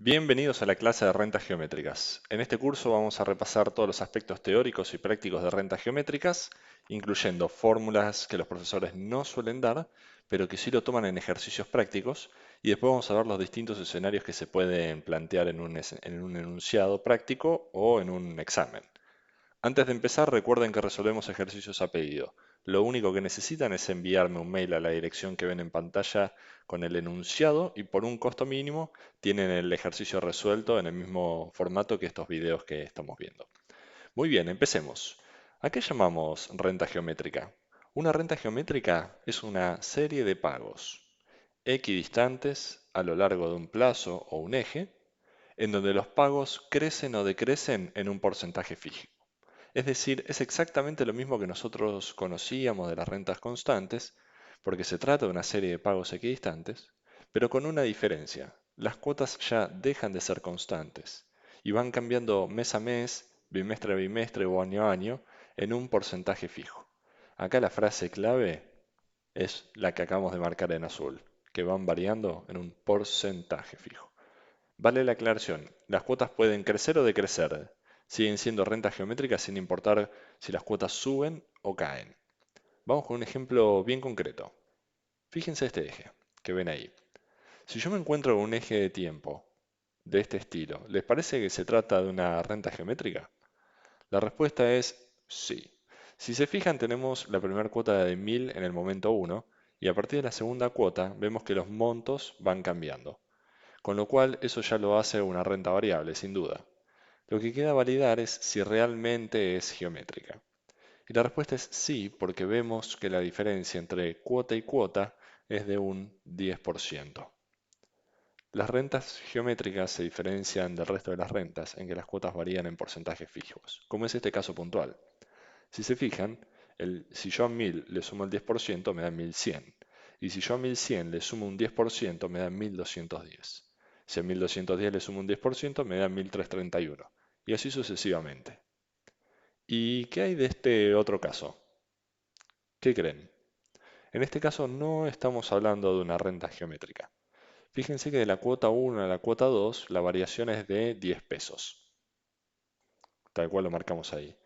Bienvenidos a la clase de rentas geométricas. En este curso vamos a repasar todos los aspectos teóricos y prácticos de rentas geométricas, incluyendo fórmulas que los profesores no suelen dar, pero que sí lo toman en ejercicios prácticos, y después vamos a ver los distintos escenarios que se pueden plantear en un enunciado práctico o en un examen. Antes de empezar, recuerden que resolvemos ejercicios a pedido. Lo único que necesitan es enviarme un mail a la dirección que ven en pantalla con el enunciado y por un costo mínimo tienen el ejercicio resuelto en el mismo formato que estos videos que estamos viendo. Muy bien, empecemos. ¿A qué llamamos renta geométrica? Una renta geométrica es una serie de pagos equidistantes a lo largo de un plazo o un eje, en donde los pagos crecen o decrecen en un porcentaje fijo. Es decir, es exactamente lo mismo que nosotros conocíamos de las rentas constantes, porque se trata de una serie de pagos equidistantes, pero con una diferencia. Las cuotas ya dejan de ser constantes y van cambiando mes a mes, bimestre a bimestre o año a año en un porcentaje fijo. Acá la frase clave es la que acabamos de marcar en azul, que van variando en un porcentaje fijo. Vale la aclaración, las cuotas pueden crecer o decrecer, siguen siendo rentas geométricas sin importar si las cuotas suben o caen. Vamos con un ejemplo bien concreto. Fíjense este eje que ven ahí. Si yo me encuentro con un eje de tiempo de este estilo, ¿les parece que se trata de una renta geométrica? La respuesta es sí. Si se fijan, tenemos la primera cuota de 1000 en el momento 1 y a partir de la segunda cuota vemos que los montos van cambiando. Con lo cual eso ya lo hace una renta variable, sin duda. Lo que queda validar es si realmente es geométrica. Y la respuesta es sí, porque vemos que la diferencia entre cuota y cuota es de un 10%. Las rentas geométricas se diferencian del resto de las rentas en que las cuotas varían en porcentajes fijos, como es este caso puntual. Si se fijan, si yo a 1000 le sumo el 10% me da 1100. Y si yo a 1100 le sumo un 10% me da 1210. Si a 1210 le sumo un 10% me da 1331. Y así sucesivamente. ¿Y qué hay de este otro caso? ¿Qué creen? En este caso no estamos hablando de una renta geométrica. Fíjense que de la cuota 1 a la cuota 2 la variación es de 10 pesos, tal cual lo marcamos ahí.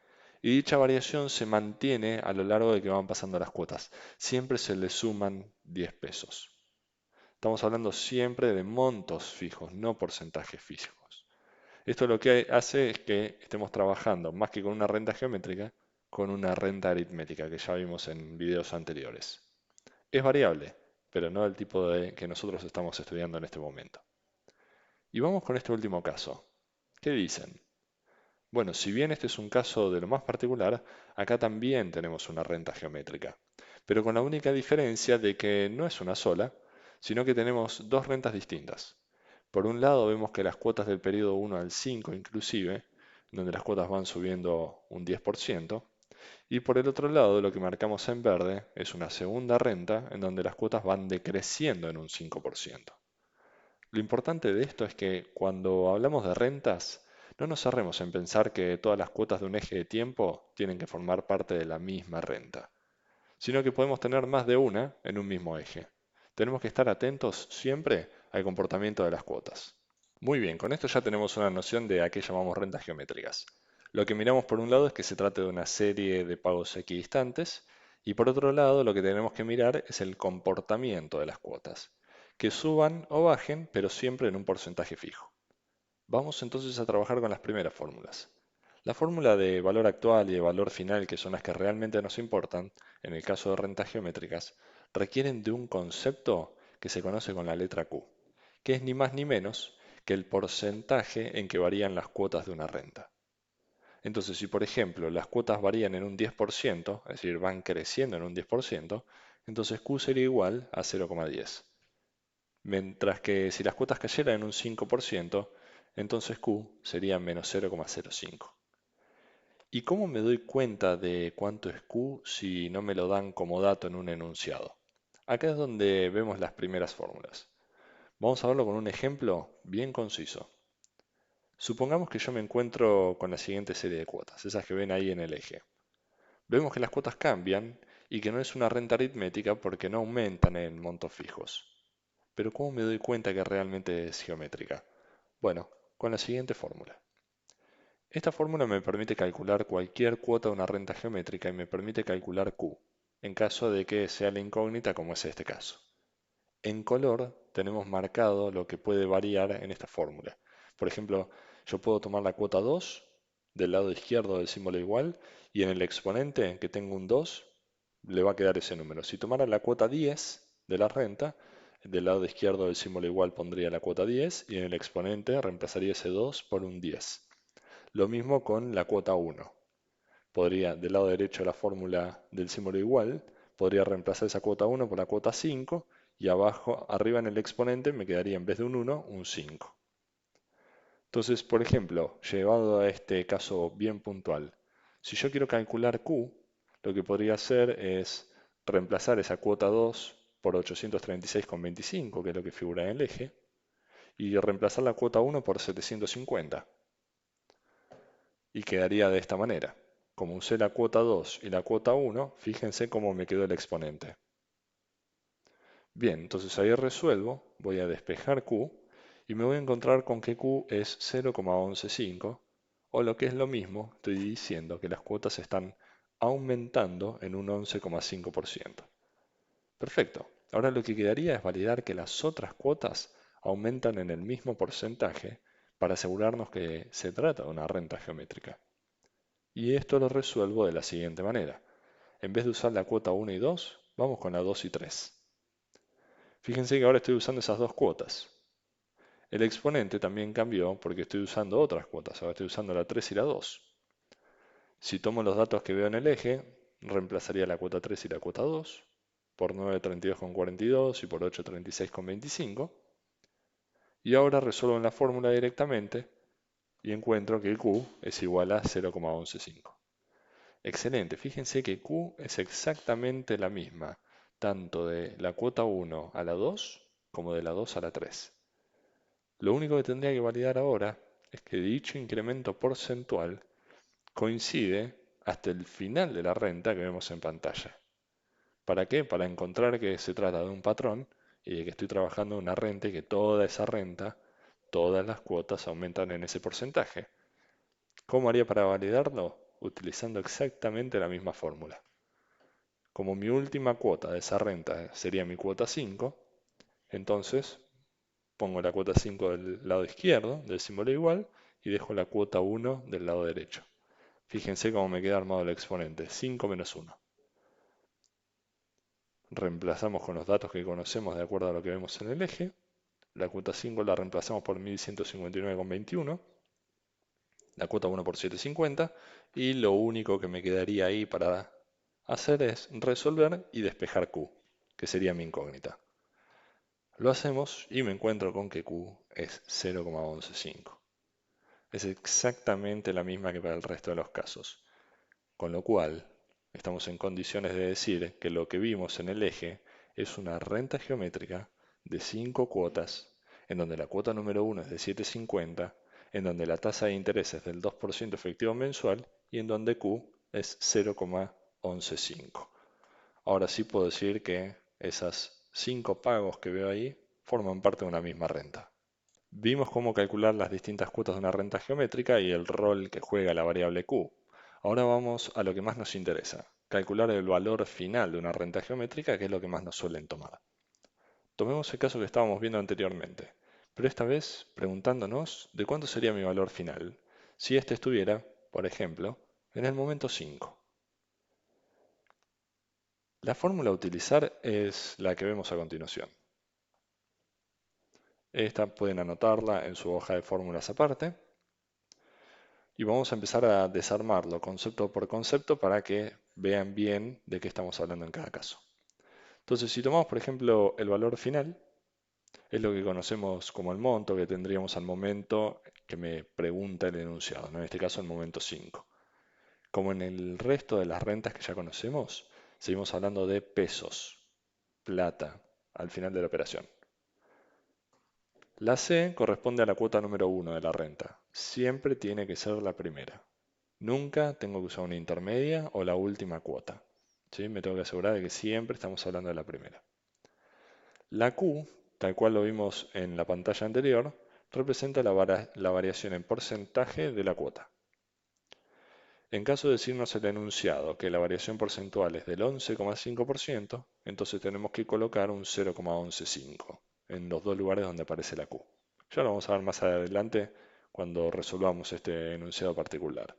Y dicha variación se mantiene a lo largo de que van pasando las cuotas. Siempre se le suman 10 pesos. Estamos hablando siempre de montos fijos, no porcentajes fijos. Esto lo que hace es que estemos trabajando más que con una renta geométrica, con una renta aritmética que ya vimos en videos anteriores. Es variable, pero no del tipo de que nosotros estamos estudiando en este momento. Y vamos con este último caso. ¿Qué dicen? Bueno, si bien este es un caso de lo más particular, acá también tenemos una renta geométrica, pero con la única diferencia de que no es una sola, sino que tenemos dos rentas distintas. Por un lado vemos que las cuotas del periodo 1 al 5 inclusive, donde las cuotas van subiendo un 10%, y por el otro lado lo que marcamos en verde es una segunda renta en donde las cuotas van decreciendo en un 5%. Lo importante de esto es que cuando hablamos de rentas, no nos cerremos en pensar que todas las cuotas de un eje de tiempo tienen que formar parte de la misma renta, sino que podemos tener más de una en un mismo eje. Tenemos que estar atentos siempre al comportamiento de las cuotas. Muy bien, con esto ya tenemos una noción de a qué llamamos rentas geométricas. Lo que miramos por un lado es que se trate de una serie de pagos equidistantes y por otro lado lo que tenemos que mirar es el comportamiento de las cuotas, que suban o bajen pero siempre en un porcentaje fijo. Vamos entonces a trabajar con las primeras fórmulas. La fórmula de valor actual y de valor final, que son las que realmente nos importan, en el caso de rentas geométricas, requieren de un concepto que se conoce con la letra Q, que es ni más ni menos que el porcentaje en que varían las cuotas de una renta. Entonces, si por ejemplo las cuotas varían en un 10%, es decir, van creciendo en un 10%, entonces Q sería igual a 0,10. Mientras que si las cuotas cayeran en un 5%, entonces Q sería menos 0,05. ¿Y cómo me doy cuenta de cuánto es Q si no me lo dan como dato en un enunciado? Acá es donde vemos las primeras fórmulas. Vamos a verlo con un ejemplo bien conciso. Supongamos que yo me encuentro con la siguiente serie de cuotas, esas que ven ahí en el eje. Vemos que las cuotas cambian y que no es una renta aritmética porque no aumentan en montos fijos. Pero ¿cómo me doy cuenta que realmente es geométrica? Bueno, con la siguiente fórmula. Esta fórmula me permite calcular cualquier cuota de una renta geométrica y me permite calcular Q, en caso de que sea la incógnita como es este caso. En color tenemos marcado lo que puede variar en esta fórmula. Por ejemplo, yo puedo tomar la cuota 2 del lado izquierdo del símbolo igual y en el exponente que tengo un 2 le va a quedar ese número. Si tomara la cuota 10 de la renta, del lado izquierdo del símbolo igual pondría la cuota 10 y en el exponente reemplazaría ese 2 por un 10. Lo mismo con la cuota 1. Podría, del lado derecho de la fórmula del símbolo igual, podría reemplazar esa cuota 1 por la cuota 5 y abajo, arriba en el exponente, me quedaría en vez de un 1, un 5. Entonces, por ejemplo, llevado a este caso bien puntual, si yo quiero calcular Q, lo que podría hacer es reemplazar esa cuota 2 por 836,25, que es lo que figura en el eje, y reemplazar la cuota 1 por 750. Y quedaría de esta manera. Como usé la cuota 2 y la cuota 1, fíjense cómo me quedó el exponente. Bien, entonces ahí resuelvo, voy a despejar Q y me voy a encontrar con que Q es 0,115, o lo que es lo mismo, estoy diciendo que las cuotas están aumentando en un 11,5%. Perfecto. Ahora lo que quedaría es validar que las otras cuotas aumentan en el mismo porcentaje para asegurarnos que se trata de una renta geométrica. Y esto lo resuelvo de la siguiente manera. En vez de usar la cuota 1 y 2, vamos con la 2 y 3. Fíjense que ahora estoy usando esas dos cuotas. El exponente también cambió porque estoy usando otras cuotas. Ahora estoy usando la 3 y la 2. Si tomo los datos que veo en el eje, reemplazaría la cuota 3 y la cuota 2 por 932,42 y por 836,25. Y ahora resuelvo en la fórmula directamente y encuentro que Q es igual a 0,115. Excelente, fíjense que Q es exactamente la misma, tanto de la cuota 1 a la 2 como de la 2 a la 3. Lo único que tendría que validar ahora es que dicho incremento porcentual coincide hasta el final de la renta que vemos en pantalla. ¿Para qué? Para encontrar que se trata de un patrón y de que estoy trabajando en una renta y que toda esa renta, todas las cuotas aumentan en ese porcentaje. ¿Cómo haría para validarlo? Utilizando exactamente la misma fórmula. Como mi última cuota de esa renta sería mi cuota 5, entonces pongo la cuota 5 del lado izquierdo del símbolo igual y dejo la cuota 1 del lado derecho. Fíjense cómo me queda armado el exponente, 5 menos 1. Reemplazamos con los datos que conocemos de acuerdo a lo que vemos en el eje. La cuota 5 la reemplazamos por 1159,21. La cuota 1 por 750. Y lo único que me quedaría ahí para hacer es resolver y despejar Q, que sería mi incógnita. Lo hacemos y me encuentro con que Q es 0,115. Es exactamente la misma que para el resto de los casos. Con lo cual, estamos en condiciones de decir que lo que vimos en el eje es una renta geométrica de 5 cuotas, en donde la cuota número 1 es de 7,50, en donde la tasa de interés es del 2% efectivo mensual y en donde Q es 0,115. Ahora sí puedo decir que esas 5 pagos que veo ahí forman parte de una misma renta. Vimos cómo calcular las distintas cuotas de una renta geométrica y el rol que juega la variable Q. Ahora vamos a lo que más nos interesa, calcular el valor final de una renta geométrica, que es lo que más nos suelen tomar. Tomemos el caso que estábamos viendo anteriormente, pero esta vez preguntándonos de cuánto sería mi valor final si este estuviera, por ejemplo, en el momento 5. La fórmula a utilizar es la que vemos a continuación. Esta pueden anotarla en su hoja de fórmulas aparte. Y vamos a empezar a desarmarlo concepto por concepto para que vean bien de qué estamos hablando en cada caso. Entonces, si tomamos, por ejemplo, el valor final, es lo que conocemos como el monto que tendríamos al momento que me pregunta el enunciado, ¿no? En este caso el momento 5. Como en el resto de las rentas que ya conocemos, seguimos hablando de pesos, plata, al final de la operación. La C corresponde a la cuota número 1 de la renta. Siempre tiene que ser la primera. Nunca tengo que usar una intermedia o la última cuota. ¿Sí? Me tengo que asegurar de que siempre estamos hablando de la primera. La Q, tal cual lo vimos en la pantalla anterior, representa la variación en porcentaje de la cuota. En caso de decirnos el enunciado que la variación porcentual es del 11,5%, entonces tenemos que colocar un 0,115 en los dos lugares donde aparece la Q. Ya lo vamos a ver más adelante cuando resolvamos este enunciado particular.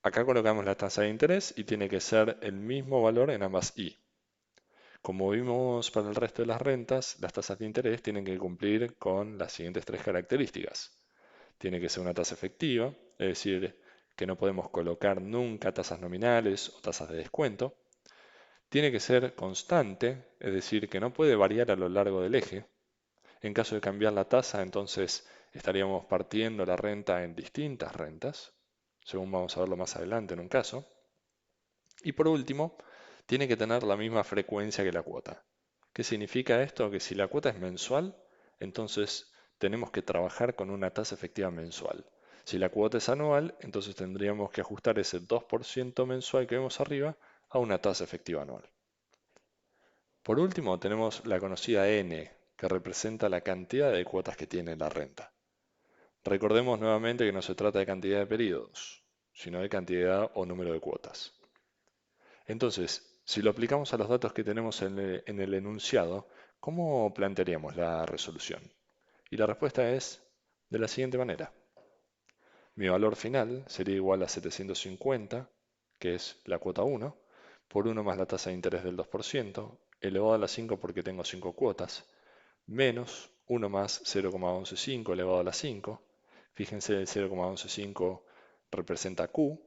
Acá colocamos la tasa de interés y tiene que ser el mismo valor en ambas I. Como vimos para el resto de las rentas, las tasas de interés tienen que cumplir con las siguientes tres características. Tiene que ser una tasa efectiva, es decir, que no podemos colocar nunca tasas nominales o tasas de descuento. Tiene que ser constante, es decir, que no puede variar a lo largo del eje. En caso de cambiar la tasa, entonces estaríamos partiendo la renta en distintas rentas, según vamos a verlo más adelante en un caso. Y por último, tiene que tener la misma frecuencia que la cuota. ¿Qué significa esto? Que si la cuota es mensual, entonces tenemos que trabajar con una tasa efectiva mensual. Si la cuota es anual, entonces tendríamos que ajustar ese 2% mensual que vemos arriba a una tasa efectiva anual. Por último, tenemos la conocida N, que representa la cantidad de cuotas que tiene la renta. Recordemos nuevamente que no se trata de cantidad de periodos, sino de cantidad o número de cuotas. Entonces, si lo aplicamos a los datos que tenemos en el enunciado, ¿cómo plantearíamos la resolución? Y la respuesta es de la siguiente manera. Mi valor final sería igual a 750, que es la cuota 1, por 1 más la tasa de interés del 2%, elevado a la 5 porque tengo 5 cuotas, menos 1 más 0,115 elevado a la 5. Fíjense, el 0,115 representa Q,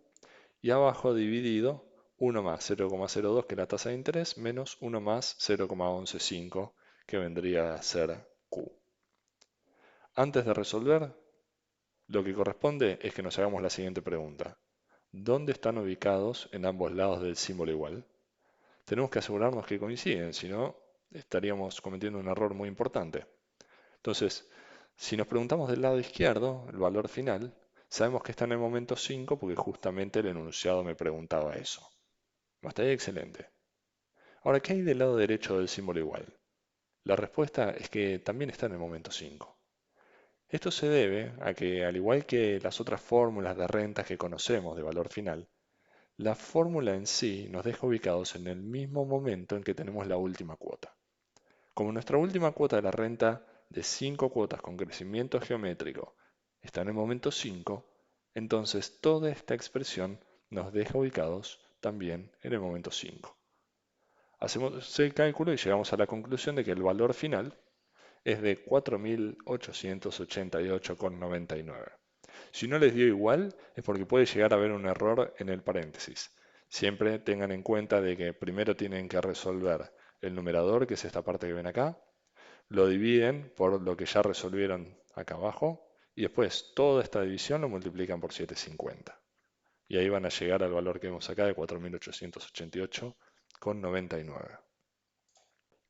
y abajo dividido 1 más 0,02 que es la tasa de interés menos 1 más 0,115 que vendría a ser Q. Antes de resolver, lo que corresponde es que nos hagamos la siguiente pregunta. ¿Dónde están ubicados en ambos lados del símbolo igual? Tenemos que asegurarnos que coinciden, si no estaríamos cometiendo un error muy importante. Entonces, si nos preguntamos del lado izquierdo, el valor final, sabemos que está en el momento 5 porque justamente el enunciado me preguntaba eso. Hasta ahí excelente. Ahora, ¿qué hay del lado derecho del símbolo igual? La respuesta es que también está en el momento 5. Esto se debe a que, al igual que las otras fórmulas de rentas que conocemos de valor final, la fórmula en sí nos deja ubicados en el mismo momento en que tenemos la última cuota. Como nuestra última cuota de la renta de 5 cuotas con crecimiento geométrico está en el momento 5, entonces toda esta expresión nos deja ubicados también en el momento 5. Hacemos el cálculo y llegamos a la conclusión de que el valor final es de 4.888,99. Si no les dio igual, es porque puede llegar a haber un error en el paréntesis. Siempre tengan en cuenta de que primero tienen que resolver el numerador, que es esta parte que ven acá, lo dividen por lo que ya resolvieron acá abajo, y después toda esta división lo multiplican por 750. Y ahí van a llegar al valor que vemos acá de 4.888,99.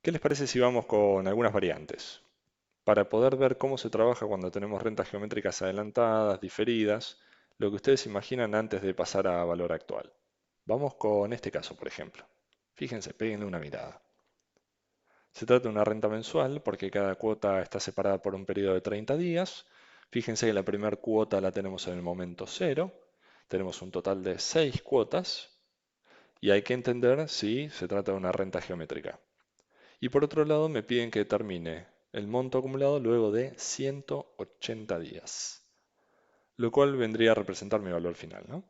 ¿Qué les parece si vamos con algunas variantes? Para poder ver cómo se trabaja cuando tenemos rentas geométricas adelantadas, diferidas, lo que ustedes imaginan antes de pasar a valor actual. Vamos con este caso, por ejemplo. Fíjense, péguenle una mirada. Se trata de una renta mensual porque cada cuota está separada por un periodo de 30 días. Fíjense que la primera cuota la tenemos en el momento 0. Tenemos un total de 6 cuotas y hay que entender si se trata de una renta geométrica. Y por otro lado me piden que determine el monto acumulado luego de 180 días, lo cual vendría a representar mi valor final, ¿no?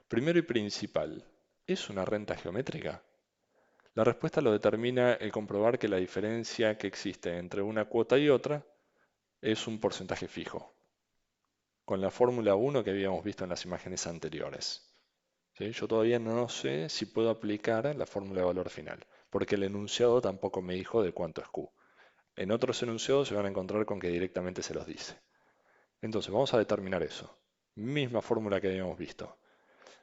Primero y principal, ¿es una renta geométrica? La respuesta lo determina el comprobar que la diferencia que existe entre una cuota y otra es un porcentaje fijo, con la fórmula 1 que habíamos visto en las imágenes anteriores. ¿Sí? Yo todavía no sé si puedo aplicar la fórmula de valor final, porque el enunciado tampoco me dijo de cuánto es Q. En otros enunciados se van a encontrar con que directamente se los dice. Entonces vamos a determinar eso. Misma fórmula que habíamos visto.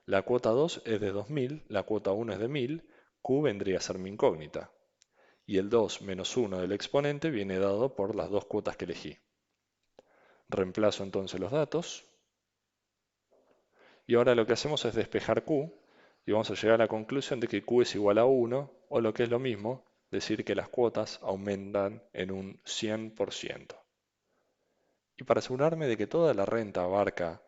La cuota 2 es de 2000, la cuota 1 es de 1000, Q vendría a ser mi incógnita. Y el 2 menos 1 del exponente viene dado por las dos cuotas que elegí. Reemplazo entonces los datos. Y ahora lo que hacemos es despejar Q. Y vamos a llegar a la conclusión de que Q es igual a 1, o lo que es lo mismo, decir que las cuotas aumentan en un 100%. Y para asegurarme de que toda la renta abarca,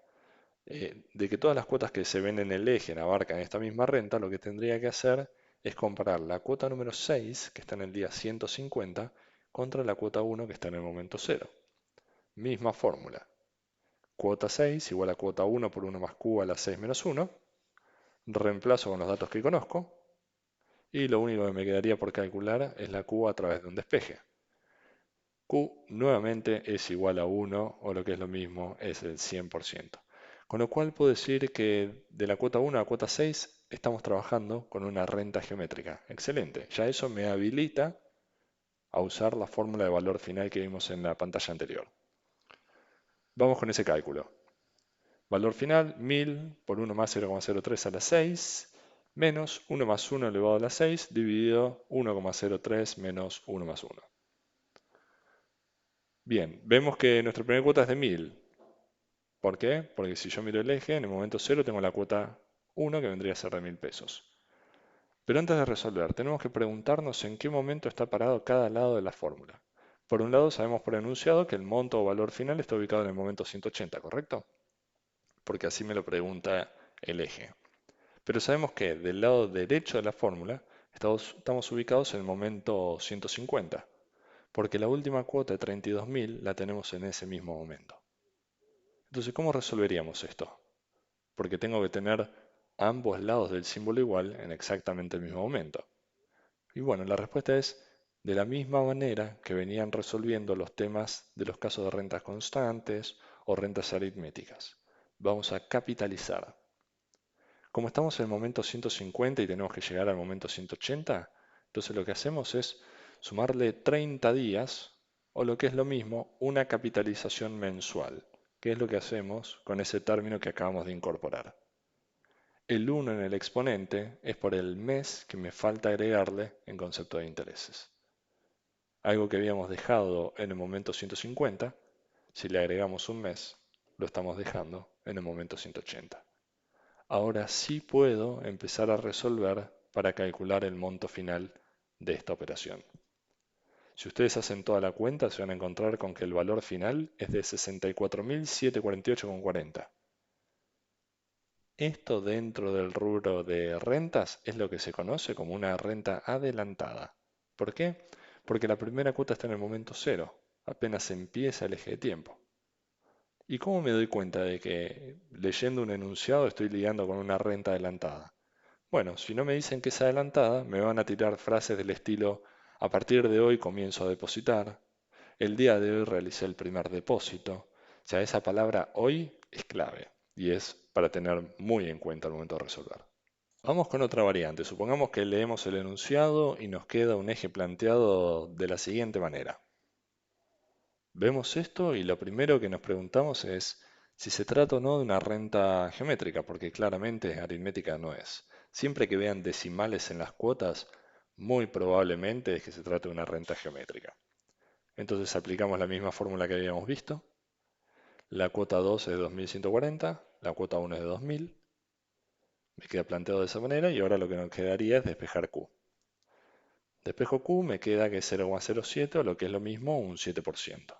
de que todas las cuotas que se ven en el eje abarcan esta misma renta, lo que tendría que hacer es comparar la cuota número 6, que está en el día 150, contra la cuota 1, que está en el momento 0. Misma fórmula. Cuota 6 igual a cuota 1 por 1 más q a la 6 menos 1. Reemplazo con los datos que conozco. Y lo único que me quedaría por calcular es la q a través de un despeje. Q nuevamente es igual a 1, o lo que es lo mismo, es el 100%. Con lo cual puedo decir que de la cuota 1 a cuota 6 estamos trabajando con una renta geométrica. Excelente. Ya eso me habilita a usar la fórmula de valor final que vimos en la pantalla anterior. Vamos con ese cálculo. Valor final, 1000 por 1 más 0,03 a la 6, menos 1 más 1 elevado a la 6, dividido 1,03 menos 1 más 1. Bien, vemos que nuestra primera cuota es de 1000. ¿Por qué? Porque si yo miro el eje, en el momento 0 tengo la cuota 1, que vendría a ser de 1000 pesos. Pero antes de resolver, tenemos que preguntarnos en qué momento está parado cada lado de la fórmula. Por un lado, sabemos por enunciado que el monto o valor final está ubicado en el momento 180, ¿correcto? Porque así me lo pregunta el eje. Pero sabemos que del lado derecho de la fórmula estamos ubicados en el momento 150, porque la última cuota de 32.000 la tenemos en ese mismo momento. Entonces, ¿cómo resolveríamos esto? Porque tengo que tener ambos lados del símbolo igual en exactamente el mismo momento. Y bueno, la respuesta es de la misma manera que venían resolviendo los temas de los casos de rentas constantes o rentas aritméticas. Vamos a capitalizar. Como estamos en el momento 150 y tenemos que llegar al momento 180, entonces lo que hacemos es sumarle 30 días, o lo que es lo mismo, una capitalización mensual, que es lo que hacemos con ese término que acabamos de incorporar. El 1 en el exponente es por el mes que me falta agregarle en concepto de intereses. Algo que habíamos dejado en el momento 150, si le agregamos un mes, lo estamos dejando en el momento 180. Ahora sí puedo empezar a resolver para calcular el monto final de esta operación. Si ustedes hacen toda la cuenta, se van a encontrar con que el valor final es de 64.748,40. Esto dentro del rubro de rentas es lo que se conoce como una renta adelantada. ¿Por qué? Porque la primera cuota está en el momento cero, apenas empieza el eje de tiempo. ¿Y cómo me doy cuenta de que leyendo un enunciado estoy lidiando con una renta adelantada? Bueno, si no me dicen que es adelantada, me van a tirar frases del estilo, a partir de hoy comienzo a depositar, el día de hoy realicé el primer depósito. O sea, esa palabra hoy es clave y es para tener muy en cuenta al momento de resolver. Vamos con otra variante. Supongamos que leemos el enunciado y nos queda un eje planteado de la siguiente manera. Vemos esto y lo primero que nos preguntamos es si se trata o no de una renta geométrica, porque claramente aritmética no es. Siempre que vean decimales en las cuotas, muy probablemente es que se trate de una renta geométrica. Entonces aplicamos la misma fórmula que habíamos visto. La cuota 2 es de 2140, la cuota 1 es de 2000. Me queda planteado de esa manera y ahora lo que nos quedaría es despejar Q. Despejo Q, me queda que es 0,07 o lo que es lo mismo un 7%.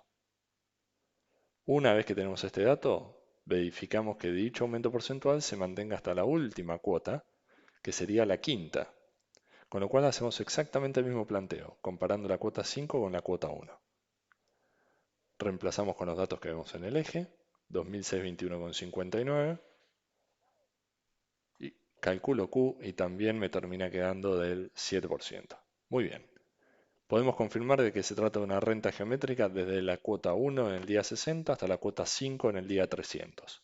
Una vez que tenemos este dato, verificamos que dicho aumento porcentual se mantenga hasta la última cuota, que sería la quinta, con lo cual hacemos exactamente el mismo planteo, comparando la cuota 5 con la cuota 1. Reemplazamos con los datos que vemos en el eje, 2621,59, y calculo Q y también me termina quedando del 7%. Muy bien. Podemos confirmar de que se trata de una renta geométrica desde la cuota 1 en el día 60 hasta la cuota 5 en el día 300.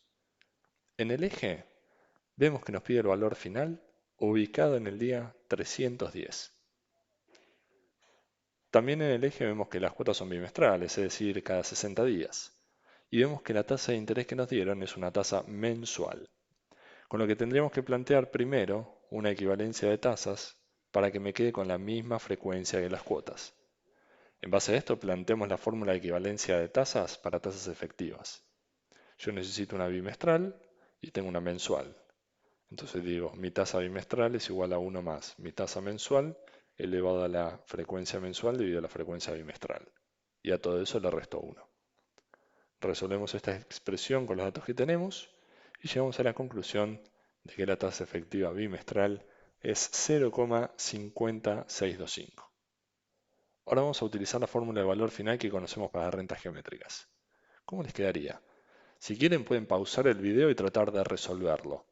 En el eje vemos que nos pide el valor final ubicado en el día 310. También en el eje vemos que las cuotas son bimestrales, es decir, cada 60 días. Y vemos que la tasa de interés que nos dieron es una tasa mensual. Con lo que tendríamos que plantear primero una equivalencia de tasas para que me quede con la misma frecuencia que las cuotas. En base a esto planteamos la fórmula de equivalencia de tasas para tasas efectivas. Yo necesito una bimestral y tengo una mensual. Entonces digo, mi tasa bimestral es igual a 1 más mi tasa mensual elevado a la frecuencia mensual dividido a la frecuencia bimestral. Y a todo eso le resto 1. Resolvemos esta expresión con los datos que tenemos y llegamos a la conclusión de que la tasa efectiva bimestral es 0,50625. Ahora vamos a utilizar la fórmula de valor final que conocemos para rentas geométricas. ¿Cómo les quedaría? Si quieren pueden pausar el video y tratar de resolverlo,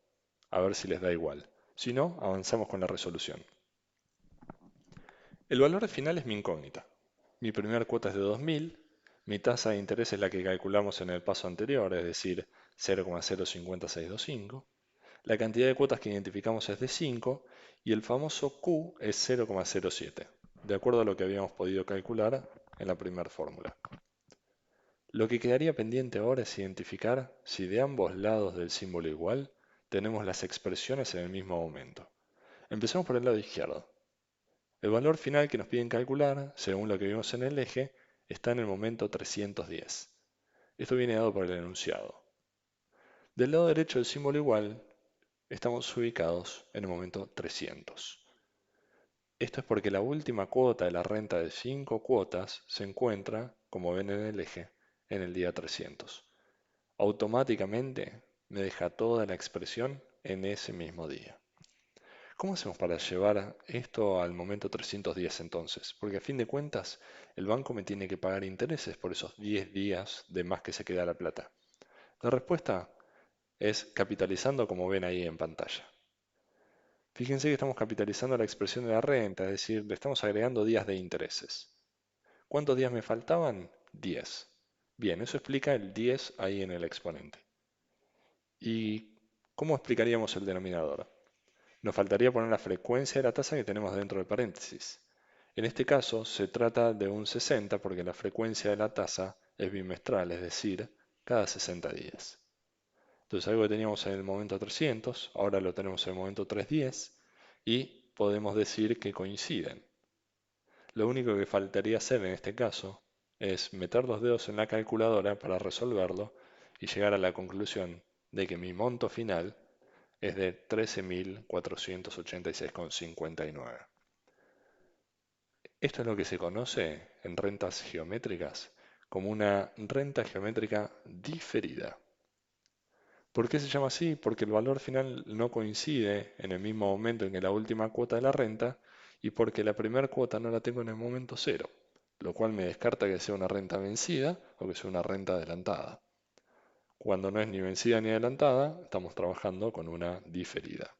a ver si les da igual. Si no, avanzamos con la resolución. El valor final es mi incógnita. Mi primera cuota es de 2000, mi tasa de interés es la que calculamos en el paso anterior, es decir, 0,05625. La cantidad de cuotas que identificamos es de 5 y el famoso Q es 0,07, de acuerdo a lo que habíamos podido calcular en la primera fórmula. Lo que quedaría pendiente ahora es identificar si de ambos lados del símbolo igual tenemos las expresiones en el mismo momento. Empecemos por el lado izquierdo. El valor final que nos piden calcular, según lo que vimos en el eje, está en el momento 310. Esto viene dado por el enunciado. Del lado derecho del símbolo igual, estamos ubicados en el momento 300. Esto es porque la última cuota de la renta de 5 cuotas se encuentra, como ven en el eje, en el día 300. Automáticamente me deja toda la expresión en ese mismo día. ¿Cómo hacemos para llevar esto al momento 310 entonces? Porque a fin de cuentas, el banco me tiene que pagar intereses por esos 10 días de más que se queda la plata. La respuesta es capitalizando como ven ahí en pantalla. Fíjense que estamos capitalizando la expresión de la renta, es decir, le estamos agregando días de intereses. ¿Cuántos días me faltaban? 10. Bien, eso explica el 10 ahí en el exponente. ¿Y cómo explicaríamos el denominador? Nos faltaría poner la frecuencia de la tasa que tenemos dentro del paréntesis. En este caso se trata de un 60 porque la frecuencia de la tasa es bimestral, es decir, cada 60 días. Entonces algo que teníamos en el momento 300, ahora lo tenemos en el momento 310 y podemos decir que coinciden. Lo único que faltaría hacer en este caso es meter los dedos en la calculadora para resolverlo y llegar a la conclusión de que mi monto final es de 13.486,59. Esto es lo que se conoce en rentas geométricas como una renta geométrica diferida. ¿Por qué se llama así? Porque el valor final no coincide en el mismo momento en que la última cuota de la renta y porque la primera cuota no la tengo en el momento cero, lo cual me descarta que sea una renta vencida o que sea una renta adelantada. Cuando no es ni vencida ni adelantada, estamos trabajando con una diferida.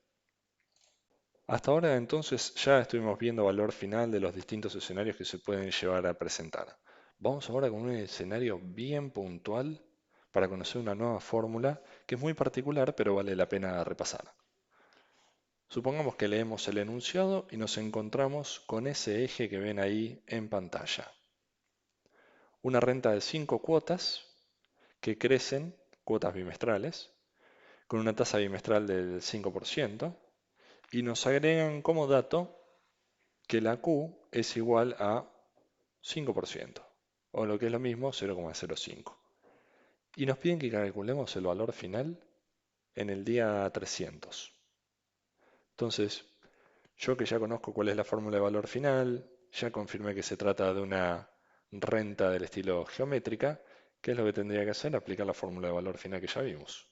Hasta ahora entonces ya estuvimos viendo valor final de los distintos escenarios que se pueden llevar a presentar. Vamos ahora con un escenario bien puntual para conocer una nueva fórmula que es muy particular pero vale la pena repasar. Supongamos que leemos el enunciado y nos encontramos con ese eje que ven ahí en pantalla. Una renta de 5 cuotas que crecen, cuotas bimestrales, con una tasa bimestral del 5% y nos agregan como dato que la Q es igual a 5%, o lo que es lo mismo 0,05. Y nos piden que calculemos el valor final en el día 300. Entonces, yo que ya conozco cuál es la fórmula de valor final, ya confirmé que se trata de una renta del estilo geométrica, ¿qué es lo que tendría que hacer? Aplicar la fórmula de valor final que ya vimos.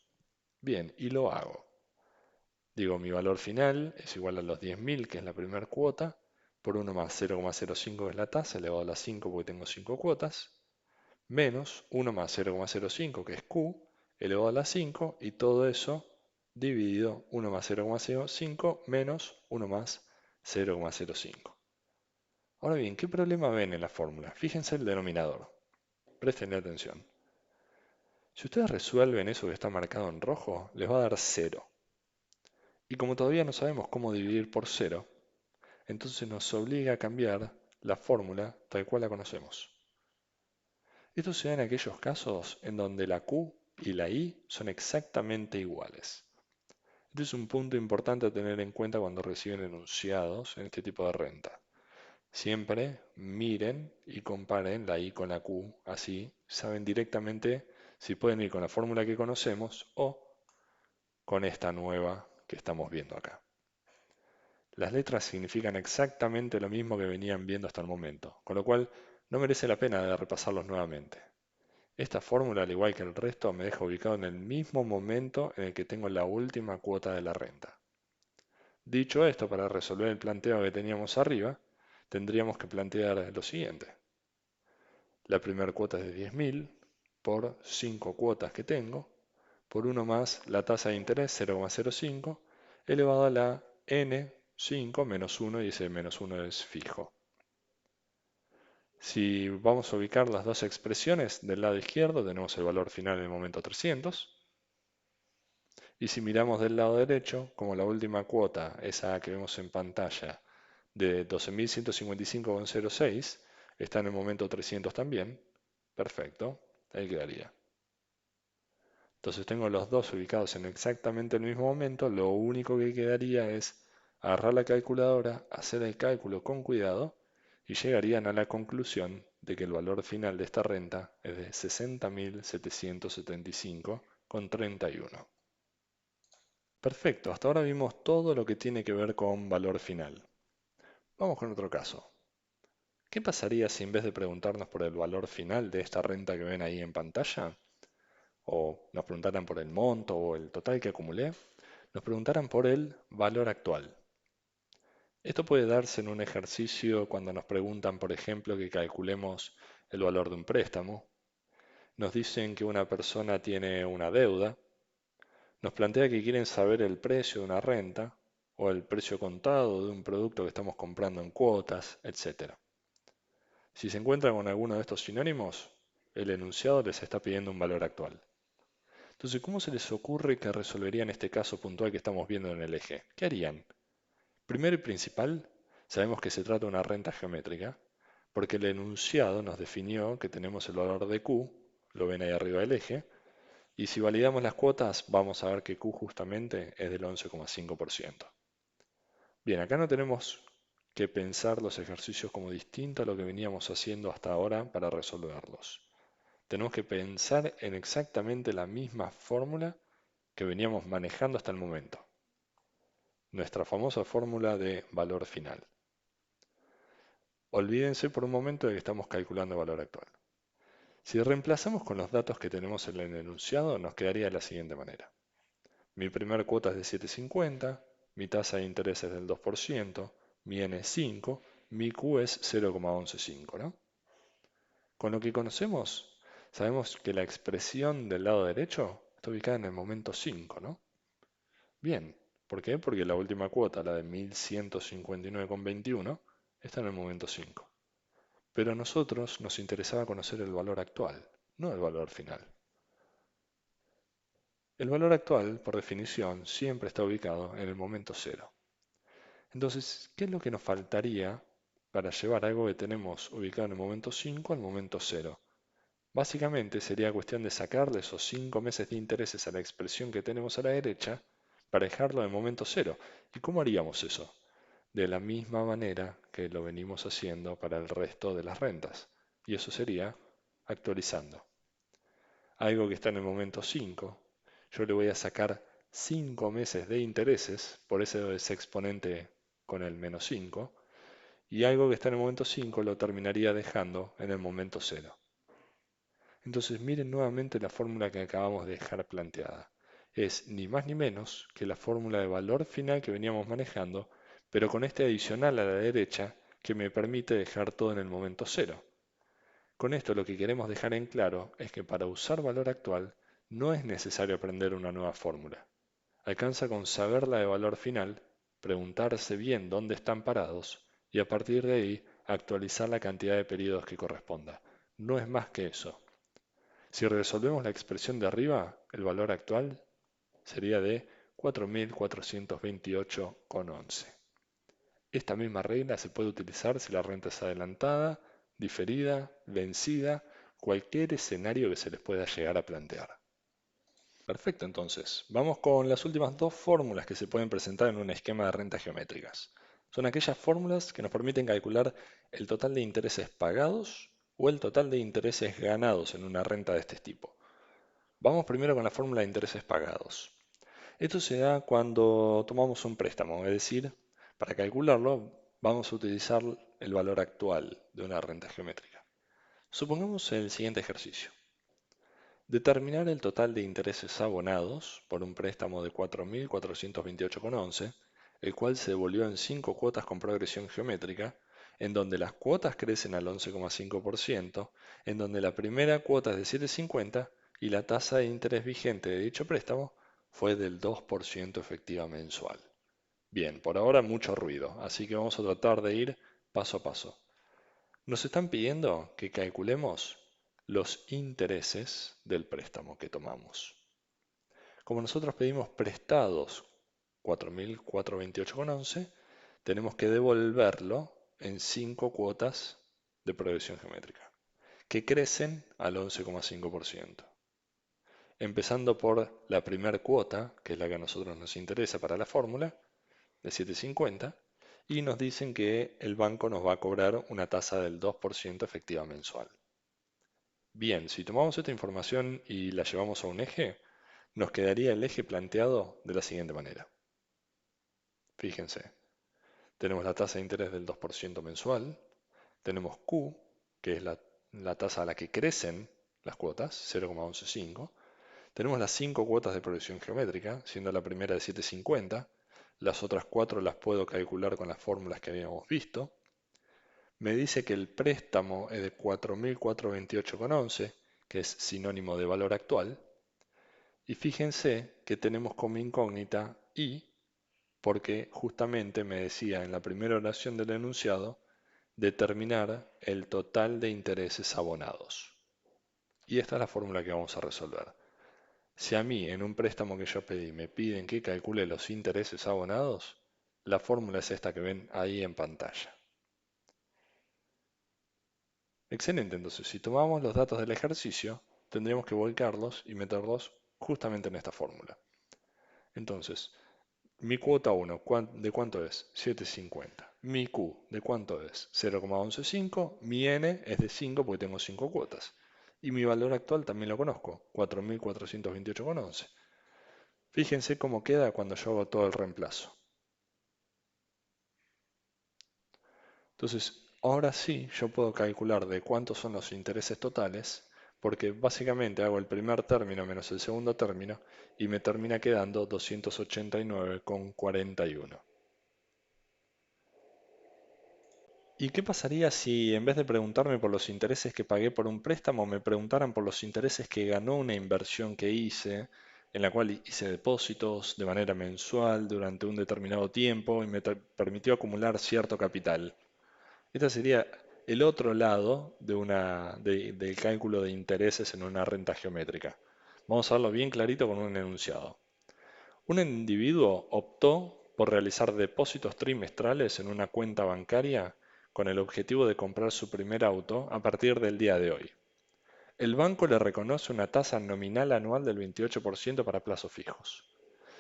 Bien, y lo hago. Digo, mi valor final es igual a los 10.000, que es la primera cuota, por 1 más 0,05 que es la tasa, elevado a la 5 porque tengo 5 cuotas, menos 1 más 0,05 que es Q, elevado a la 5, y todo eso dividido 1 más 0,05 menos 1 más 0,05. Ahora bien, ¿qué problema ven en la fórmula? Fíjense el denominador. Prestenle atención. Si ustedes resuelven eso que está marcado en rojo, les va a dar 0. Y como todavía no sabemos cómo dividir por 0, entonces nos obliga a cambiar la fórmula tal cual la conocemos. Esto se da en aquellos casos en donde la Q y la I son exactamente iguales. Este es un punto importante a tener en cuenta cuando reciben enunciados en este tipo de renta. Siempre miren y comparen la I con la Q, así saben directamente si pueden ir con la fórmula que conocemos o con esta nueva que estamos viendo acá. Las letras significan exactamente lo mismo que venían viendo hasta el momento, con lo cual no merece la pena de repasarlos nuevamente. Esta fórmula, al igual que el resto, me deja ubicado en el mismo momento en el que tengo la última cuota de la renta. Dicho esto, para resolver el planteo que teníamos arriba, tendríamos que plantear lo siguiente. La primera cuota es de 10.000 por 5 cuotas que tengo, por 1 más la tasa de interés 0,05 elevado a la n5 menos 1 y ese menos 1 es fijo. Si vamos a ubicar las dos expresiones del lado izquierdo, tenemos el valor final en el momento 300. Y si miramos del lado derecho, como la última cuota, esa que vemos en pantalla, de 12.155,06, está en el momento 300 también. Perfecto, ahí quedaría. Entonces tengo los dos ubicados en exactamente el mismo momento. Lo único que quedaría es agarrar la calculadora, hacer el cálculo con cuidado y llegarían a la conclusión de que el valor final de esta renta es de 60.775,31. Perfecto, hasta ahora vimos todo lo que tiene que ver con valor final. Vamos con otro caso. ¿Qué pasaría si en vez de preguntarnos por el valor final de esta renta que ven ahí en pantalla, o nos preguntaran por el monto o el total que acumulé, nos preguntaran por el valor actual? Esto puede darse en un ejercicio cuando nos preguntan, por ejemplo, que calculemos el valor de un préstamo. Nos dicen que una persona tiene una deuda. Nos plantea que quieren saber el precio de una renta o el precio contado de un producto que estamos comprando en cuotas, etc. Si se encuentran con alguno de estos sinónimos, el enunciado les está pidiendo un valor actual. Entonces, ¿cómo se les ocurre que resolverían este caso puntual que estamos viendo en el eje? ¿Qué harían? Primero y principal, sabemos que se trata de una renta geométrica, porque el enunciado nos definió que tenemos el valor de Q, lo ven ahí arriba del eje, y si validamos las cuotas vamos a ver que Q justamente es del 11,5%. Bien, acá no tenemos que pensar los ejercicios como distinto a lo que veníamos haciendo hasta ahora para resolverlos. Tenemos que pensar en exactamente la misma fórmula que veníamos manejando hasta el momento. Nuestra famosa fórmula de valor final. Olvídense por un momento de que estamos calculando el valor actual. Si reemplazamos con los datos que tenemos en el enunciado, nos quedaría de la siguiente manera. Mi primera cuota es de 7,50, mi tasa de interés es del 2%, mi N es 5, mi Q es 0,115, ¿no? Con lo que conocemos, sabemos que la expresión del lado derecho está ubicada en el momento 5, ¿no? Bien, ¿por qué? Porque la última cuota, la de 1159,21, está en el momento 5. Pero a nosotros nos interesaba conocer el valor actual, no el valor final. El valor actual, por definición, siempre está ubicado en el momento 0. Entonces, ¿qué es lo que nos faltaría para llevar algo que tenemos ubicado en el momento 5 al momento 0? Básicamente sería cuestión de sacarle esos 5 meses de intereses a la expresión que tenemos a la derecha para dejarlo en el momento 0. ¿Y cómo haríamos eso? De la misma manera que lo venimos haciendo para el resto de las rentas. Y eso sería actualizando. Algo que está en el momento 5, yo le voy a sacar 5 meses de intereses, por eso ese exponente con el menos 5, y algo que está en el momento 5 lo terminaría dejando en el momento 0. Entonces miren nuevamente la fórmula que acabamos de dejar planteada. Es ni más ni menos que la fórmula de valor final que veníamos manejando, pero con este adicional a la derecha que me permite dejar todo en el momento 0. Con esto lo que queremos dejar en claro es que para usar valor actual no es necesario aprender una nueva fórmula. Alcanza con saberla de valor final, preguntarse bien dónde están parados y a partir de ahí actualizar la cantidad de periodos que corresponda. No es más que eso. Si resolvemos la expresión de arriba, el valor actual sería de 4.428,11. Esta misma regla se puede utilizar si la renta es adelantada, diferida, vencida, cualquier escenario que se les pueda llegar a plantear. Perfecto, entonces, vamos con las últimas dos fórmulas que se pueden presentar en un esquema de rentas geométricas. Son aquellas fórmulas que nos permiten calcular el total de intereses pagados o el total de intereses ganados en una renta de este tipo. Vamos primero con la fórmula de intereses pagados. Esto se da cuando tomamos un préstamo, es decir, Para calcularlo, vamos a utilizar el valor actual de una renta geométrica. Supongamos el siguiente ejercicio. Determinar el total de intereses abonados por un préstamo de 4.428,11, el cual se devolvió en 5 cuotas con progresión geométrica, en donde las cuotas crecen al 11,5%, en donde la primera cuota es de 7,50 y la tasa de interés vigente de dicho préstamo fue del 2% efectiva mensual. Bien, por ahora mucho ruido, así que vamos a tratar de ir paso a paso. Nos están pidiendo que calculemos los intereses del préstamo que tomamos. Como nosotros pedimos prestados 4.428,11, tenemos que devolverlo en 5 cuotas de progresión geométrica, que crecen al 11,5%. Empezando por la primera cuota, que es la que a nosotros nos interesa para la fórmula, de 7,50, y nos dicen que el banco nos va a cobrar una tasa del 2% efectiva mensual. Bien, si tomamos esta información y la llevamos a un eje, nos quedaría el eje planteado de la siguiente manera. Fíjense, tenemos la tasa de interés del 2% mensual, tenemos Q, que es la tasa a la que crecen las cuotas, 0,115, tenemos las 5 cuotas de progresión geométrica, siendo la primera de 7,50, las otras 4 las puedo calcular con las fórmulas que habíamos visto. Me dice que el préstamo es de 4.428,11, que es sinónimo de valor actual. Y fíjense que tenemos como incógnita y, porque justamente me decía en la primera oración del enunciado, determinar el total de intereses abonados. Y esta es la fórmula que vamos a resolver. Si a mí en un préstamo que yo pedí me piden que calcule los intereses abonados, la fórmula es esta que ven ahí en pantalla. Excelente, entonces si tomamos los datos del ejercicio, tendríamos que volcarlos y meterlos justamente en esta fórmula. Entonces, mi cuota 1, ¿de cuánto es? 7,50. Mi Q, ¿de cuánto es? 0,115. Mi N es de 5 porque tengo 5 cuotas. Y mi valor actual también lo conozco, 4.428,11. Fíjense cómo queda cuando yo hago todo el reemplazo. Entonces, ahora sí, yo puedo calcular de cuántos son los intereses totales, porque básicamente hago el primer término menos el segundo término y me termina quedando 289,41. ¿Y qué pasaría si en vez de preguntarme por los intereses que pagué por un préstamo, me preguntaran por los intereses que ganó una inversión que hice, en la cual hice depósitos de manera mensual durante un determinado tiempo y me permitió acumular cierto capital? Este sería el otro lado del cálculo de intereses en una renta geométrica. Vamos a verlo bien clarito con un enunciado. Un individuo optó por realizar depósitos trimestrales en una cuenta bancaria con el objetivo de comprar su primer auto a partir del día de hoy. El banco le reconoce una tasa nominal anual del 28% para plazos fijos.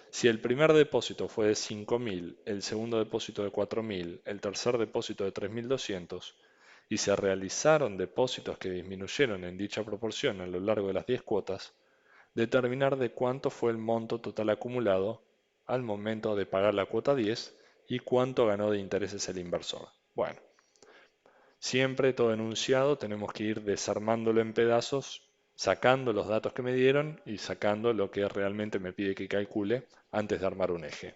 Si el primer depósito fue de 5.000, el segundo depósito de 4.000, el tercer depósito de 3.200 y se realizaron depósitos que disminuyeron en dicha proporción a lo largo de las 10 cuotas, determinar de cuánto fue el monto total acumulado al momento de pagar la cuota 10 y cuánto ganó de intereses el inversor. Bueno, siempre todo enunciado tenemos que ir desarmándolo en pedazos, sacando los datos que me dieron y sacando lo que realmente me pide que calcule antes de armar un eje.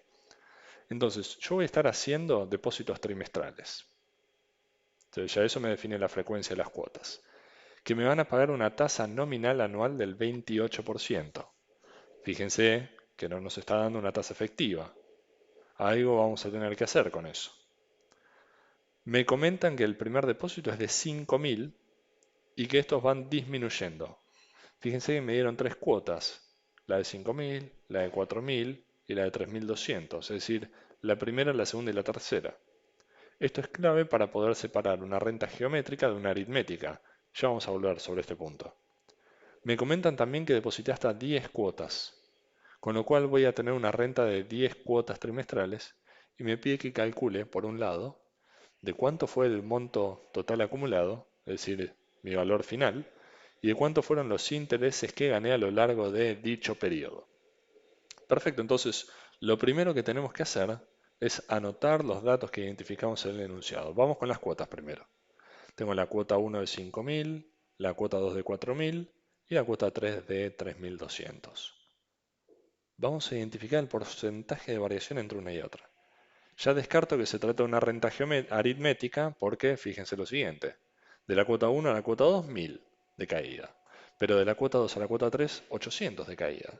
Entonces, yo voy a estar haciendo depósitos trimestrales. Entonces, ya eso me define la frecuencia de las cuotas. Que me van a pagar una tasa nominal anual del 28%. Fíjense que no nos está dando una tasa efectiva. Algo vamos a tener que hacer con eso. Me comentan que el primer depósito es de 5.000 y que estos van disminuyendo. Fíjense que me dieron 3 cuotas, la de 5.000, la de 4.000 y la de 3.200, es decir, la primera, la segunda y la tercera. Esto es clave para poder separar una renta geométrica de una aritmética. Ya vamos a volver sobre este punto. Me comentan también que deposité hasta 10 cuotas, con lo cual voy a tener una renta de 10 cuotas trimestrales y me pide que calcule, por un lado, de cuánto fue el monto total acumulado, es decir, mi valor final, y de cuánto fueron los intereses que gané a lo largo de dicho periodo. Perfecto, entonces lo primero que tenemos que hacer es anotar los datos que identificamos en el enunciado. Vamos con las cuotas primero. Tengo la cuota 1 de 5.000, la cuota 2 de 4.000 y la cuota 3 de 3.200. Vamos a identificar el porcentaje de variación entre una y otra. Ya descarto que se trata de una renta aritmética porque fíjense lo siguiente. De la cuota 1 a la cuota 2, 1000 de caída. Pero de la cuota 2 a la cuota 3, 800 de caída.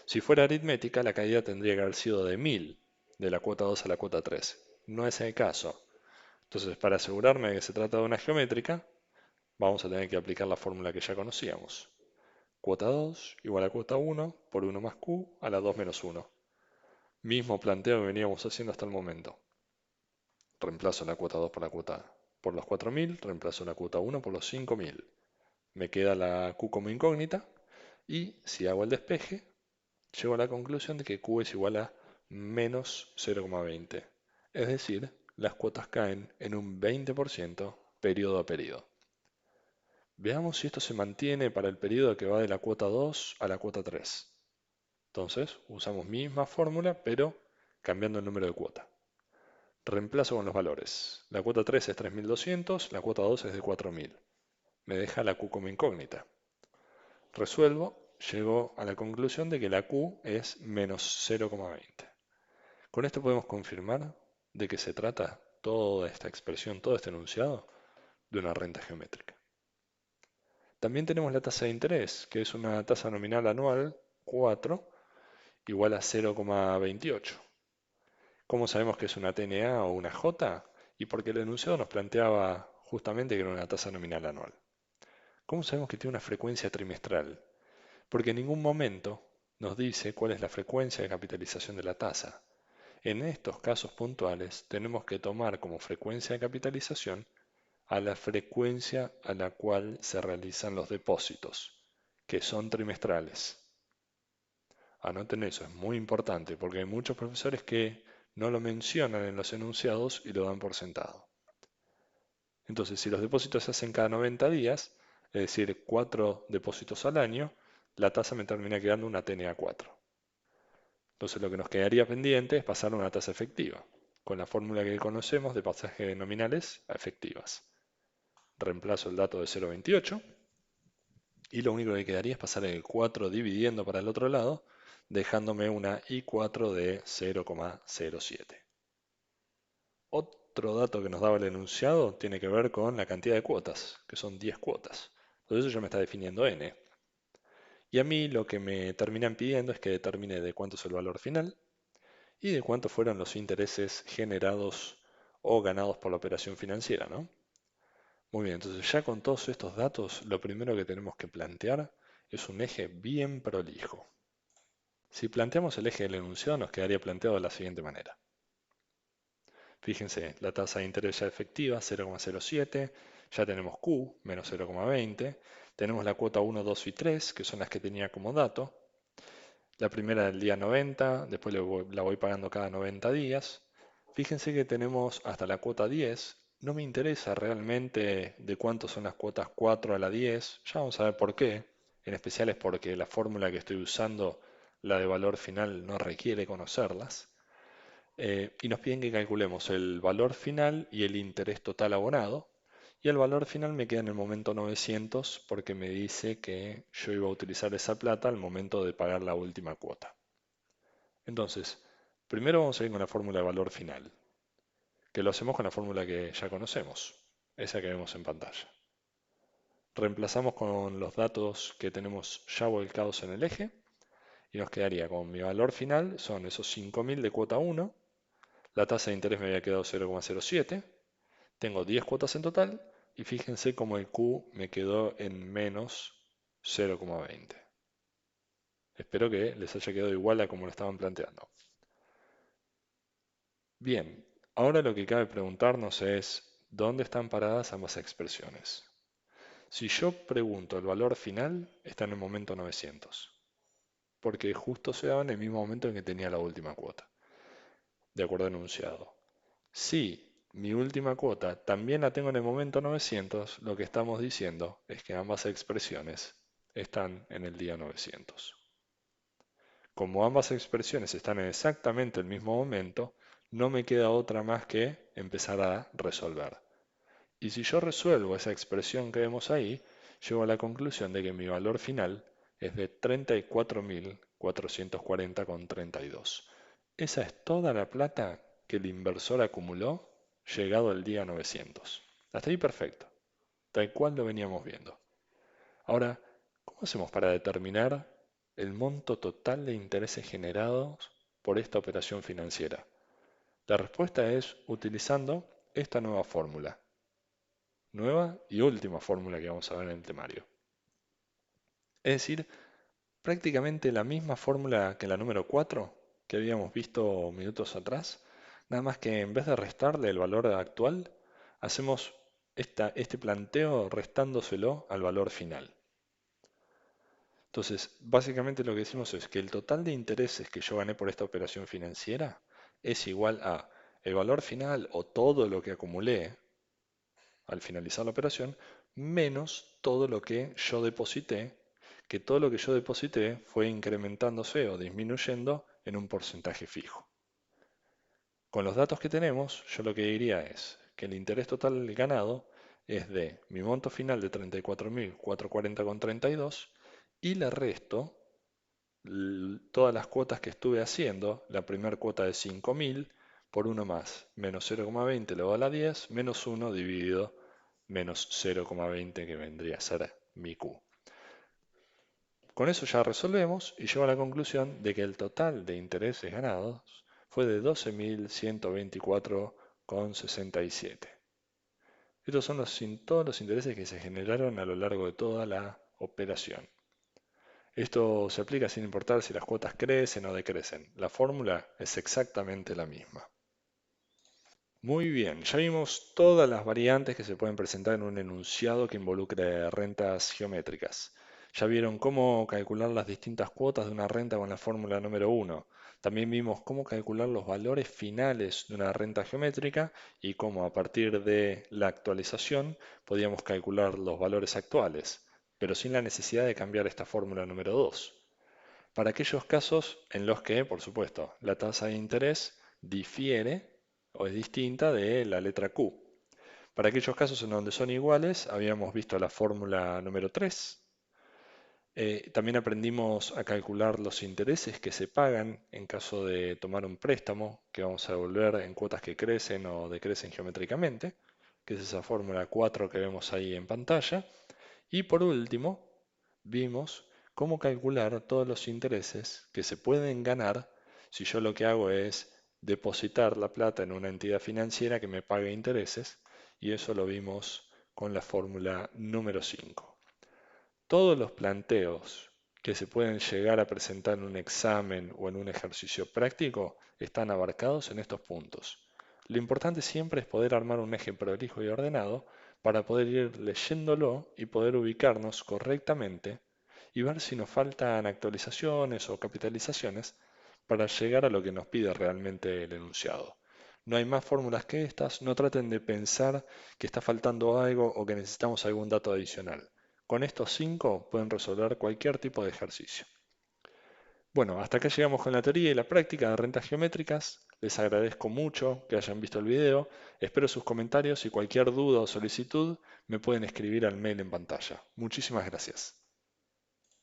Si fuera aritmética, la caída tendría que haber sido de 1000 de la cuota 2 a la cuota 3. No es el caso. Entonces, para asegurarme de que se trata de una geométrica, vamos a tener que aplicar la fórmula que ya conocíamos. Cuota 2 igual a cuota 1 por 1 más q a la 2 menos 1. Mismo planteo que veníamos haciendo hasta el momento. Reemplazo la cuota 2 por los 4.000, reemplazo la cuota 1 por los 5.000. Me queda la q como incógnita y si hago el despeje, llego a la conclusión de que q es igual a menos 0,20. Es decir, las cuotas caen en un 20% periodo a periodo. Veamos si esto se mantiene para el periodo que va de la cuota 2 a la cuota 3. Entonces, usamos misma fórmula, pero cambiando el número de cuota. Reemplazo con los valores. La cuota 3 es 3.200, la cuota 2 es de 4.000. Me deja la Q como incógnita. Resuelvo, llego a la conclusión de que la Q es menos 0,20. Con esto podemos confirmar de que se trata toda esta expresión, todo este enunciado, de una renta geométrica. También tenemos la tasa de interés, que es una tasa nominal anual 4 igual a 0,28. ¿Cómo sabemos que es una TNA o una J? Y porque el enunciado nos planteaba justamente que era una tasa nominal anual. ¿Cómo sabemos que tiene una frecuencia trimestral? Porque en ningún momento nos dice cuál es la frecuencia de capitalización de la tasa. En estos casos puntuales tenemos que tomar como frecuencia de capitalización a la frecuencia a la cual se realizan los depósitos, que son trimestrales. Anoten eso, es muy importante porque hay muchos profesores que no lo mencionan en los enunciados y lo dan por sentado. Entonces, si los depósitos se hacen cada 90 días, es decir, 4 depósitos al año, la tasa me termina quedando una TNA 4. Entonces, lo que nos quedaría pendiente es pasar a una tasa efectiva, con la fórmula que conocemos de pasaje de nominales a efectivas. Reemplazo el dato de 0,28 y lo único que quedaría es pasar el 4 dividiendo para el otro lado, dejándome una I4 de 0,07. Otro dato que nos daba el enunciado tiene que ver con la cantidad de cuotas, que son 10 cuotas. Entonces eso ya me está definiendo n. Y a mí lo que me terminan pidiendo es que determine de cuánto es el valor final y de cuánto fueron los intereses generados o ganados por la operación financiera, ¿no? Muy bien, entonces ya con todos estos datos, lo primero que tenemos que plantear es un eje bien prolijo. Si planteamos el eje del enunciado, nos quedaría planteado de la siguiente manera. Fíjense, la tasa de interés ya efectiva, 0,07, ya tenemos Q, menos 0,20, tenemos la cuota 1, 2 y 3, que son las que tenía como dato. La primera del día 90, después la voy pagando cada 90 días. Fíjense que tenemos hasta la cuota 10. No me interesa realmente de cuánto son las cuotas 4 a la 10. Ya vamos a ver por qué. En especial es porque la fórmula que estoy usando, la de valor final, no requiere conocerlas. Y nos piden que calculemos el valor final y el interés total abonado. Y el valor final me queda en el momento 900 porque me dice que yo iba a utilizar esa plata al momento de pagar la última cuota. Entonces, primero vamos a ir con la fórmula de valor final, que lo hacemos con la fórmula que ya conocemos, esa que vemos en pantalla. Reemplazamos con los datos que tenemos ya volcados en el eje y nos quedaría con mi valor final, son esos 5.000 de cuota 1, la tasa de interés me había quedado 0,07, tengo 10 cuotas en total y fíjense cómo el Q me quedó en menos 0,20. Espero que les haya quedado igual a como lo estaban planteando. Bien, ahora lo que cabe preguntarnos es, ¿dónde están paradas ambas expresiones? Si yo pregunto el valor final, está en el momento 900, porque justo se daba en el mismo momento en que tenía la última cuota, de acuerdo al enunciado. Si mi última cuota también la tengo en el momento 900, lo que estamos diciendo es que ambas expresiones están en el día 900. Como ambas expresiones están en exactamente el mismo momento, no me queda otra más que empezar a resolver. Y si yo resuelvo esa expresión que vemos ahí, llego a la conclusión de que mi valor final es de 34.440,32. Esa es toda la plata que el inversor acumuló llegado el día 900. Hasta ahí perfecto, tal cual lo veníamos viendo. Ahora, ¿cómo hacemos para determinar el monto total de intereses generados por esta operación financiera? La respuesta es utilizando esta nueva fórmula. Nueva y última fórmula que vamos a ver en el temario. Es decir, prácticamente la misma fórmula que la número 4 que habíamos visto minutos atrás, nada más que en vez de restarle el valor actual, hacemos este planteo restándoselo al valor final. Entonces, básicamente lo que decimos es que el total de intereses que yo gané por esta operación financiera es igual a el valor final o todo lo que acumulé al finalizar la operación, menos todo lo que yo deposité, que todo lo que yo deposité fue incrementándose o disminuyendo en un porcentaje fijo. Con los datos que tenemos, yo lo que diría es que el interés total ganado es de mi monto final de 34.440,32 y le resto todas las cuotas que estuve haciendo, la primera cuota de 5.000 por 1 más, menos 0,20 elevado a la 10, menos 1 dividido menos 0,20 que vendría a ser mi Q. Con eso ya resolvemos y llego a la conclusión de que el total de intereses ganados fue de 12.124,67. Estos son todos los intereses que se generaron a lo largo de toda la operación. Esto se aplica sin importar si las cuotas crecen o decrecen. La fórmula es exactamente la misma. Muy bien, ya vimos todas las variantes que se pueden presentar en un enunciado que involucre rentas geométricas. Ya vieron cómo calcular las distintas cuotas de una renta con la fórmula número 1. También vimos cómo calcular los valores finales de una renta geométrica y cómo a partir de la actualización podíamos calcular los valores actuales, pero sin la necesidad de cambiar esta fórmula número 2. Para aquellos casos en los que, por supuesto, la tasa de interés difiere o es distinta de la letra Q. Para aquellos casos en donde son iguales, habíamos visto la fórmula número 3. También aprendimos a calcular los intereses que se pagan en caso de tomar un préstamo que vamos a devolver en cuotas que crecen o decrecen geométricamente, que es esa fórmula 4 que vemos ahí en pantalla. Y por último, vimos cómo calcular todos los intereses que se pueden ganar si yo lo que hago es depositar la plata en una entidad financiera que me pague intereses, y eso lo vimos con la fórmula número 5. Todos los planteos que se pueden llegar a presentar en un examen o en un ejercicio práctico están abarcados en estos puntos. Lo importante siempre es poder armar un eje prolijo y ordenado para poder ir leyéndolo y poder ubicarnos correctamente y ver si nos faltan actualizaciones o capitalizaciones para llegar a lo que nos pide realmente el enunciado. No hay más fórmulas que estas, no traten de pensar que está faltando algo o que necesitamos algún dato adicional. Con estos 5 pueden resolver cualquier tipo de ejercicio. Bueno, hasta acá llegamos con la teoría y la práctica de rentas geométricas. Les agradezco mucho que hayan visto el video. Espero sus comentarios y cualquier duda o solicitud me pueden escribir al mail en pantalla. Muchísimas gracias.